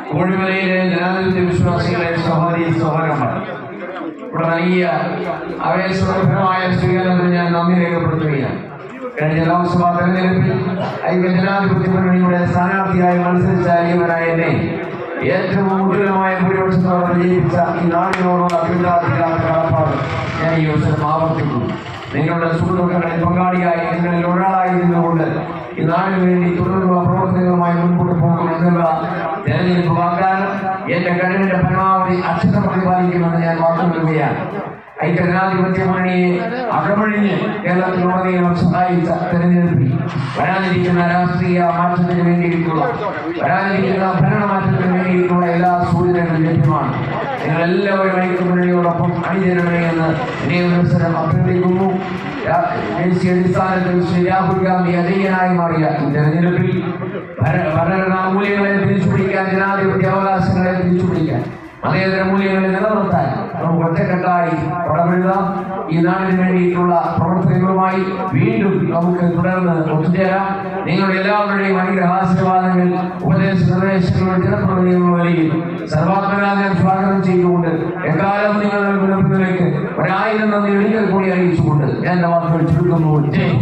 കോഴിമലയിലെ ജനാധിപത്യ വിശ്വാസികളെ സഹോദരി സഹോദരന്മാർ, ഇവിടെ നൽകിയ ആവേശപരമായ സ്വീകരണത്തിന് ഞാൻ നന്ദി രേഖപ്പെടുത്തുകയാണ്. കഴിഞ്ഞ ലോക്സഭാ തെരഞ്ഞെടുപ്പിൽ ഐക്യജനാധിപത്യ മുന്നണിയുടെ സ്ഥാനാർത്ഥിയായി മത്സരിച്ച അയ്യവനായ എന്നെ ഏറ്റവും ഉജ്ജ്വലമായ ഭൂരിപക്ഷത്തോടെ വിജയിപ്പിച്ച ഈ നാടിനോടുള്ള പിന്താത്തില്ലാത്ത കടപ്പാട് ഞാൻ ഈ അവസരം ആവർത്തിക്കുന്നു. നിങ്ങളുടെ സുഹൃത്തുക്കളിൽ പങ്കാളിയായി നിങ്ങളിൽ ഒരാളായി നിന്നുകൊണ്ട് ഈ നാടിന് വേണ്ടി തുടർന്നുള്ള പ്രവർത്തനങ്ങളുമായി മുൻപോട്ട് പോകുമെന്നുള്ള തെരഞ്ഞെടുപ്പ് വാഗ്ദാനം എന്റെ കഴിവിന്റെ പരമാവധി അക്ഷരം പ്രതിപാദിക്കുമെന്ന് ഞാൻ വാക്ക് നൽകുകയാണ്. ഐക്യജനാധിപത്യ മുന്നണിയെ അകമഴിഞ്ഞ് കേരളത്തിലുടനീളം സഹായിച്ച തെരഞ്ഞെടുപ്പിൽ വരാനിരിക്കുന്ന രാഷ്ട്രീയ മാറ്റത്തിന് വേണ്ടിയിട്ടുള്ള ഭരണമാറ്റത്തിന് വേണ്ടിയിട്ടുള്ള എല്ലാ സൂചനകളും ലഭ്യമാണ്. നിങ്ങൾ എല്ലാവരും ഐക്യമുന്നണിയോടൊപ്പം അണിചേരണമേ എന്ന് അവസരം അഭ്യർത്ഥിക്കുന്നു. ദേശീയ അടിസ്ഥാനത്തിൽ ശ്രീ രാഹുൽ ഗാന്ധി അജയ്യനായി മാറിയ ഈ തെരഞ്ഞെടുപ്പിൽ ഭരണഘടനാ മൂല്യങ്ങളെ തിരിച്ചുപിടിക്കാൻ, ജനാധിപത്യ അവകാശങ്ങളെ തിരിച്ചുപിടിക്കാൻ, മതേതര മൂല്യങ്ങളെ നിലനിർത്താൻ നമുക്ക് ഒറ്റക്കെട്ടായി പടമെഴുതാം. ഈ നാടിന് വേണ്ടിയിട്ടുള്ള പ്രവർത്തനങ്ങളുമായി വീണ്ടും നമുക്ക് തുടർന്ന് ഒത്തുചേരാം. നിങ്ങളുടെ എല്ലാവരുടെയും അനുഗ്രഹാശീർവാദങ്ങൾ, ഉപദേശ നിർദ്ദേശങ്ങളും ജനപ്രതിനിധികളും വരികയും സർവാത്മനാഥൻ സ്വാഗതം ചെയ്തുകൊണ്ട് എക്കാലം നിങ്ങൾ നൽകുന്ന പിന്തുണയ്ക്ക് 1000 നന്ദി ഒരിക്കൽ കൂടി അറിയിച്ചുകൊണ്ട് ഞാൻ വാക്കുകൾ ചുരുക്കുന്നു. ജയ്.